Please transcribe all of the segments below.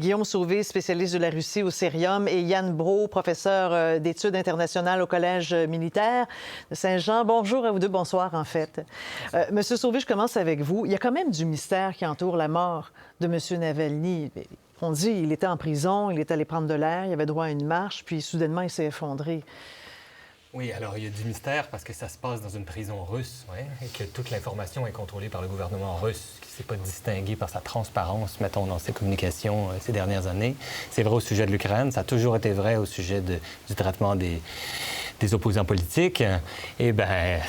Guillaume Sauvé, spécialiste de la Russie au Cérium, et Yann Brault, professeur d'études internationales au Collège militaire de Saint-Jean. Bonjour à vous deux, bonsoir en fait. Monsieur Sauvé, je commence avec vous. Il y a quand même du mystère qui entoure la mort de Monsieur Navalny. On dit qu'il était en prison, il est allé prendre de l'air, il avait droit à une marche, puis soudainement il s'est effondré. Oui, alors il y a du mystère parce que ça se passe dans une prison russe, ouais, et que toute l'information est contrôlée par le gouvernement russe, qui ne s'est pas distingué par sa transparence, mettons, dans ses communications ces dernières années. C'est vrai au sujet de l'Ukraine, ça a toujours été vrai au sujet du traitement des opposants politiques. Et bien,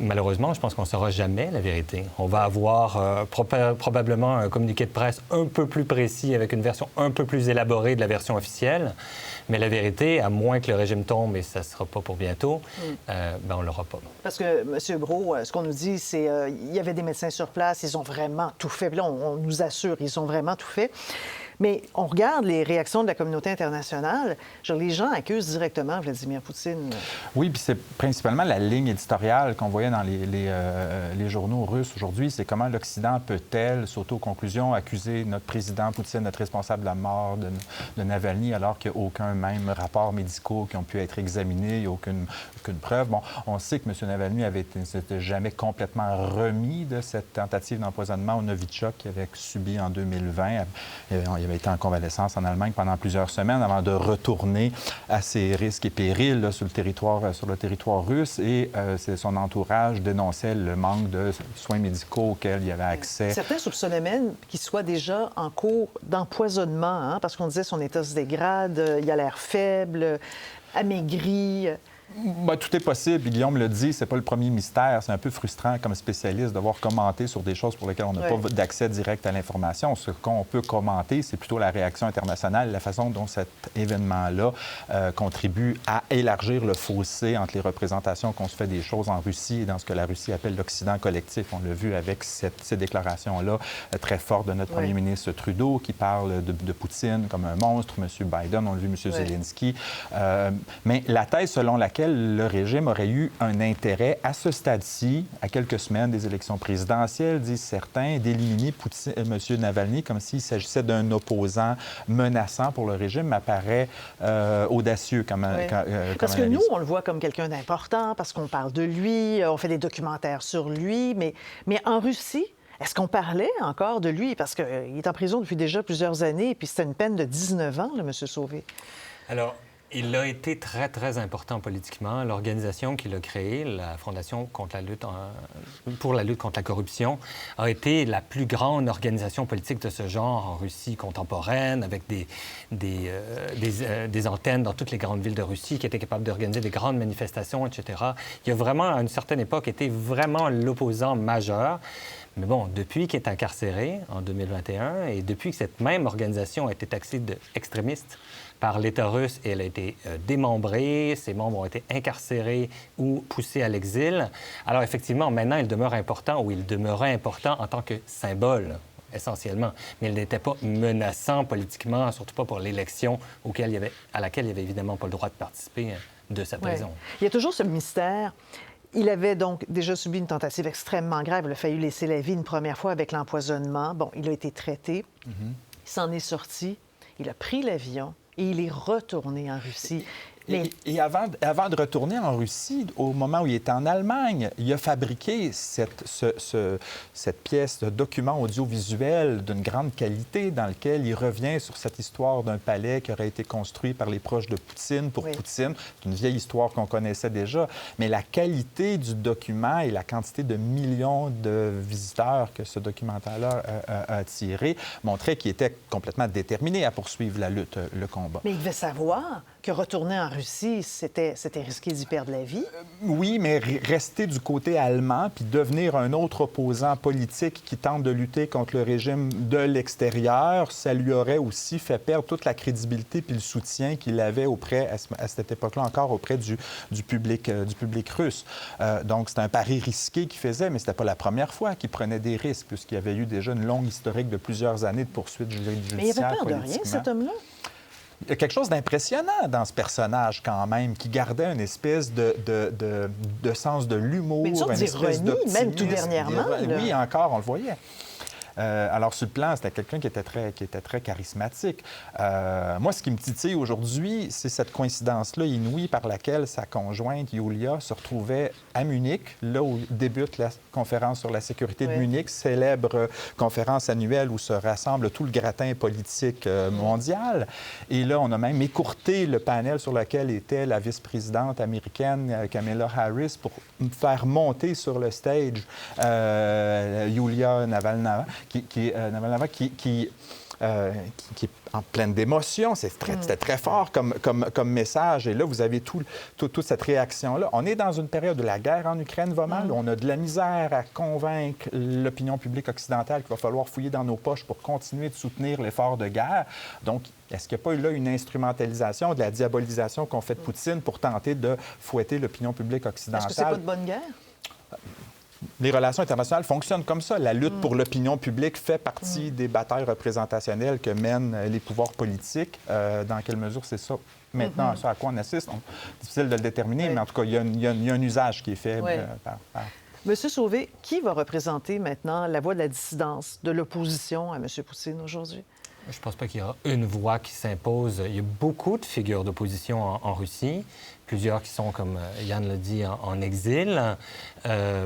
malheureusement, je pense qu'on ne saura jamais la vérité. On va avoir probablement un communiqué de presse un peu plus précis, avec une version un peu plus élaborée de la version officielle. Mais la vérité, à moins que le régime tombe, et ça ne sera pas pour bientôt, on ne l'aura pas. Parce que, M. Brault, ce qu'on nous dit, c'est qu'il y avait des médecins sur place, ils ont vraiment tout fait. Puis là, on nous assure, ils ont vraiment tout fait. Mais on regarde les réactions de la communauté internationale. Genre, les gens accusent directement Vladimir Poutine. Oui, puis c'est principalement la ligne éditoriale qu'on voyait dans les journaux russes aujourd'hui. C'est comment l'Occident peut-elle, s'auto-conclusion, accuser notre président Poutine d'être responsable de la mort de Navalny, alors qu'il n'y a aucun même rapport médicaux qui ont pu être examinés, il n'y a aucune preuve. Bon, on sait que M. Navalny s'était jamais complètement remis de cette tentative d'empoisonnement au Novichok qu'il avait subi en 2020. Il avait été en convalescence en Allemagne pendant plusieurs semaines avant de retourner à ses risques et périls là, sur le territoire russe. Et son entourage dénonçait le manque de soins médicaux auxquels il avait accès. Certains soupçonnaient même qu'il soit déjà en cours d'empoisonnement, parce qu'on disait son état se dégrade, il a l'air faible, amaigri. Bien, tout est possible. Et Guillaume le dit, c'est pas le premier mystère. C'est un peu frustrant comme spécialiste de devoir commenter sur des choses pour lesquelles on n'a pas d'accès direct à l'information. Ce qu'on peut commenter, c'est plutôt la réaction internationale, la façon dont cet événement-là contribue à élargir le fossé entre les représentations qu'on se fait des choses en Russie et dans ce que la Russie appelle l'Occident collectif. On l'a vu avec ces déclarations-là très fortes de notre premier ministre Trudeau qui parle de Poutine comme un monstre, M. Biden, on l'a vu, M. Zelensky. Mais la thèse selon laquelle le régime aurait eu un intérêt à ce stade-ci, à quelques semaines des élections présidentielles, disent certains, d'éliminer M. Navalny comme s'il s'agissait d'un opposant menaçant pour le régime, m'apparaît audacieux comme parce que nous, on le voit comme quelqu'un d'important, parce qu'on parle de lui, on fait des documentaires sur lui, mais en Russie, est-ce qu'on parlait encore de lui? Parce qu'il est en prison depuis déjà plusieurs années, et puis c'était une peine de 19 ans, là, M. Sauvé. Alors, il a été très, très important politiquement. L'organisation qu'il a créée, la Fondation pour la lutte contre la corruption, a été la plus grande organisation politique de ce genre en Russie contemporaine, avec des antennes dans toutes les grandes villes de Russie, qui étaient capables d'organiser des grandes manifestations, etc. Il a vraiment, à une certaine époque, été vraiment l'opposant majeur. Mais bon, depuis qu'il est incarcéré en 2021 et depuis que cette même organisation a été taxée d'extrémiste par l'État russe et elle a été démembrée, ses membres ont été incarcérés ou poussés à l'exil. Alors effectivement, maintenant, il demeure important, ou il demeurait important en tant que symbole, essentiellement. Mais il n'était pas menaçant politiquement, surtout pas pour l'élection à laquelle il n'y avait évidemment pas le droit de participer de sa prison. Ouais. Il y a toujours ce mystère. Il avait donc déjà subi une tentative extrêmement grave. Il a failli laisser la vie une première fois avec l'empoisonnement. Bon, il a été traité. Il s'en est sorti. Il a pris l'avion et il est retourné en Russie. Et avant de retourner en Russie, au moment où il était en Allemagne, il a fabriqué cette pièce de document audiovisuel d'une grande qualité dans lequel il revient sur cette histoire d'un palais qui aurait été construit par les proches de Poutine pour Poutine. C'est une vieille histoire qu'on connaissait déjà. Mais la qualité du document et la quantité de millions de visiteurs que ce documentaire-là a attiré montraient qu'il était complètement déterminé à poursuivre la lutte, le combat. Mais il devait savoir que retourner en Russie, c'était risquer d'y perdre la vie. Oui, mais rester du côté allemand puis devenir un autre opposant politique qui tente de lutter contre le régime de l'extérieur, ça lui aurait aussi fait perdre toute la crédibilité puis le soutien qu'il avait à cette époque-là encore, auprès du public russe. Donc, c'est un pari risqué qu'il faisait, mais c'était pas la première fois qu'il prenait des risques, puisqu'il y avait eu déjà une longue historique de plusieurs années de poursuites judiciaires. Mais il avait peur de rien, cet homme-là? Il y a quelque chose d'impressionnant dans ce personnage, quand même, qui gardait une espèce de sens de l'humour, une sorte d'ironie, même tout dernièrement. Oui, encore, on le voyait. Alors, sur le plan, c'était quelqu'un qui était très charismatique. Moi, ce qui me titille aujourd'hui, c'est cette coïncidence-là inouïe par laquelle sa conjointe, Yulia, se retrouvait à Munich, là où débute la conférence sur la sécurité de Munich, célèbre conférence annuelle où se rassemble tout le gratin politique mondial. Et là, on a même écourté le panel sur lequel était la vice-présidente américaine Kamala Harris pour faire monter sur le stage Yulia Navalnaya, qui est en pleine d'émotion. C'était très fort comme message. Et là, vous avez toute cette réaction-là. On est dans une période où la guerre en Ukraine va mal. On a de la misère à convaincre l'opinion publique occidentale qu'il va falloir fouiller dans nos poches pour continuer de soutenir l'effort de guerre. Donc, est-ce qu'il n'y a pas eu là une instrumentalisation, de la diabolisation qu'on fait de Poutine pour tenter de fouetter l'opinion publique occidentale? Est-ce que c'est pas de bonne guerre? Les relations internationales fonctionnent comme ça. La lutte pour l'opinion publique fait partie des batailles représentationnelles que mènent les pouvoirs politiques. Dans quelle mesure c'est ça? Maintenant, ça à quoi on assiste? Difficile de le déterminer, mais en tout cas, il y a un usage qui est fait par... Monsieur Sauvé, qui va représenter maintenant la voix de la dissidence, de l'opposition à M. Poutine aujourd'hui? Je ne pense pas qu'il y aura une voix qui s'impose. Il y a beaucoup de figures d'opposition en Russie, plusieurs qui sont, comme Yann l'a dit, en exil,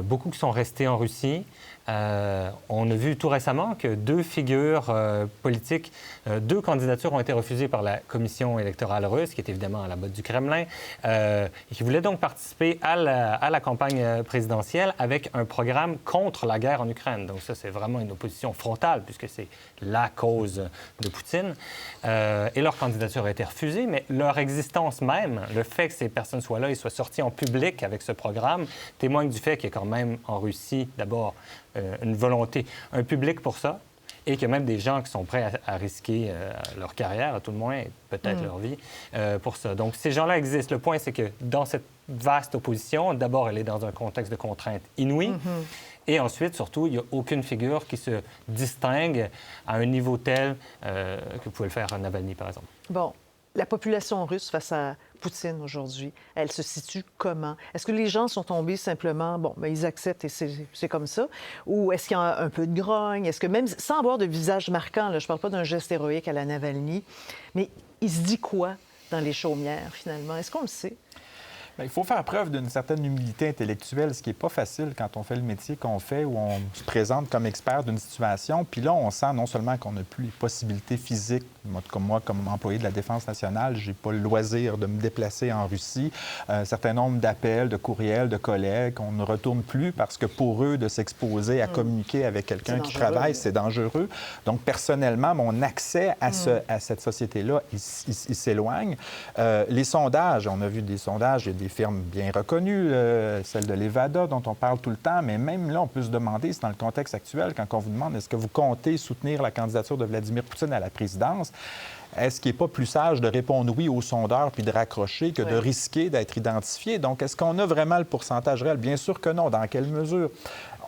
beaucoup qui sont restés en Russie. On a vu tout récemment que deux figures politiques, deux candidatures ont été refusées par la commission électorale russe, qui est évidemment à la botte du Kremlin, et qui voulaient donc participer à la campagne présidentielle avec un programme contre la guerre en Ukraine. Donc ça, c'est vraiment une opposition frontale, puisque c'est la cause de Poutine. Et leur candidature a été refusée, mais leur existence même, le fait que ces personnes soient là et soient sorties en public avec ce programme, témoigne du fait qu'il y a quand même en Russie, d'abord, une volonté, un public pour ça, et qu'il y a même des gens qui sont prêts à risquer leur carrière, à tout le moins, peut-être leur vie, pour ça. Donc, ces gens-là existent. Le point, c'est que dans cette vaste opposition, d'abord, elle est dans un contexte de contrainte inouïe, et ensuite, surtout, il n'y a aucune figure qui se distingue à un niveau tel que pouvait le faire Navalny, par exemple. Bon. La population russe face à Poutine aujourd'hui, elle se situe comment? Est-ce que les gens sont tombés simplement, bon, bien, ils acceptent et c'est comme ça? Ou est-ce qu'il y a un peu de grogne? Est-ce que même sans avoir de visage marquant, là, je ne parle pas d'un geste héroïque à la Navalny, mais il se dit quoi dans les chaumières, finalement? Est-ce qu'on le sait? Bien, il faut faire preuve d'une certaine humilité intellectuelle, ce qui n'est pas facile quand on fait le métier qu'on fait, où on se présente comme expert d'une situation. Puis là, on sent non seulement qu'on n'a plus les possibilités physiques. Comme employé de la Défense nationale, je n'ai pas le loisir de me déplacer en Russie. Un certain nombre d'appels, de courriels, de collègues, on ne retourne plus parce que pour eux, de s'exposer à communiquer avec quelqu'un qui travaille, c'est dangereux. Donc, personnellement, mon accès à cette société-là, il s'éloigne. Les sondages, on a vu des sondages, il y a des firmes bien reconnues, celle de Levada dont on parle tout le temps, mais même là, on peut se demander, c'est dans le contexte actuel, quand on vous demande est-ce que vous comptez soutenir la candidature de Vladimir Poutine à la présidence, est-ce qu'il n'est pas plus sage de répondre oui aux sondeurs puis de raccrocher que de risquer d'être identifié? Donc, est-ce qu'on a vraiment le pourcentage réel? Bien sûr que non. Dans quelle mesure?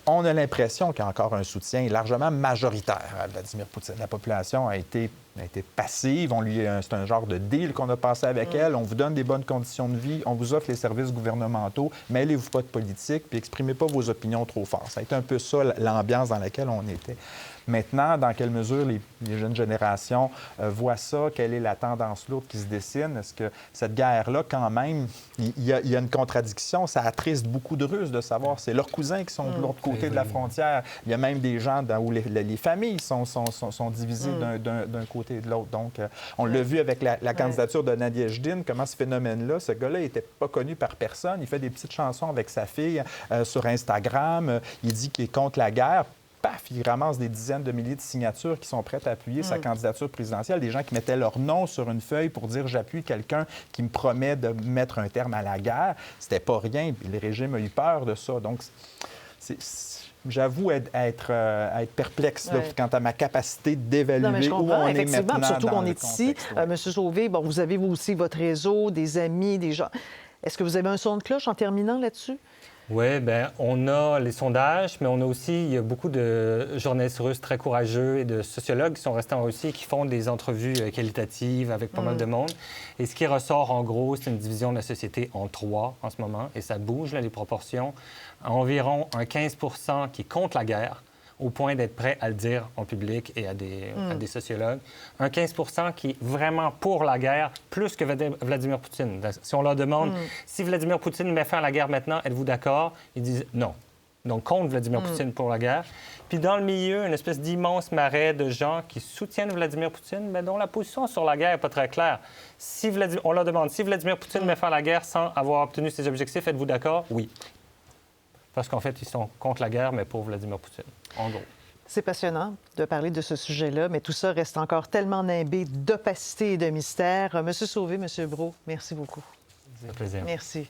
On a l'impression qu'il y a encore un soutien largement majoritaire à Vladimir Poutine. La population a été passive. C'est un genre de deal qu'on a passé avec elle. On vous donne des bonnes conditions de vie, on vous offre les services gouvernementaux, mêlez-vous pas de politique, puis exprimez pas vos opinions trop fort. Ça a été un peu ça, l'ambiance dans laquelle on était. Maintenant, dans quelle mesure les jeunes générations voient ça? Quelle est la tendance lourde qui se dessine? Est-ce que cette guerre-là, quand même, il y a une contradiction? Ça attriste beaucoup de Russes de savoir c'est leurs cousins qui sont de l'autre côté de la frontière. Il y a même des gens où les familles sont divisées d'un côté et de l'autre. Donc, on l'a vu avec la candidature de Nadezhdin, comment ce phénomène-là, ce gars-là n'était pas connu par personne. Il fait des petites chansons avec sa fille sur Instagram. Il dit qu'il est contre la guerre. Paf, il ramasse des dizaines de milliers de signatures qui sont prêtes à appuyer sa candidature présidentielle. Des gens qui mettaient leur nom sur une feuille pour dire « j'appuie quelqu'un qui me promet de mettre un terme à la guerre ». C'était pas rien. Puis le régime a eu peur de ça. Donc, j'avoue être perplexe là, quant à ma capacité d'évaluer où on est maintenant surtout dans qu'on le est ici. contexte. Monsieur Sauvé, bon, vous avez vous aussi votre réseau, des amis, des gens. Est-ce que vous avez un son de cloche en terminant là-dessus? Oui, bien, on a les sondages, mais on a aussi, il y a beaucoup de journalistes russes très courageux et de sociologues qui sont restés en Russie et qui font des entrevues qualitatives avec pas mal de monde. Et ce qui ressort, en gros, c'est une division de la société en trois en ce moment, et ça bouge, là, les proportions. Environ un 15 qui est contre la guerre. au point d'être prêt à le dire en public et à des sociologues. Un 15 qui est vraiment pour la guerre, plus que Vladimir Poutine. Si on leur demande si Vladimir Poutine met fin à la guerre maintenant, êtes-vous d'accord? Ils disent non. Donc, contre Vladimir Poutine pour la guerre. Puis dans le milieu, une espèce d'immense marais de gens qui soutiennent Vladimir Poutine, mais dont la position sur la guerre n'est pas très claire. On leur demande si Vladimir Poutine met fin à la guerre sans avoir obtenu ses objectifs, êtes-vous d'accord? Oui. Parce qu'en fait, ils sont contre la guerre, mais pour Vladimir Poutine, en gros. C'est passionnant de parler de ce sujet-là, mais tout ça reste encore tellement nimbé d'opacité et de mystère. Monsieur Sauvé, Monsieur Brault, merci beaucoup. C'est un plaisir. Merci.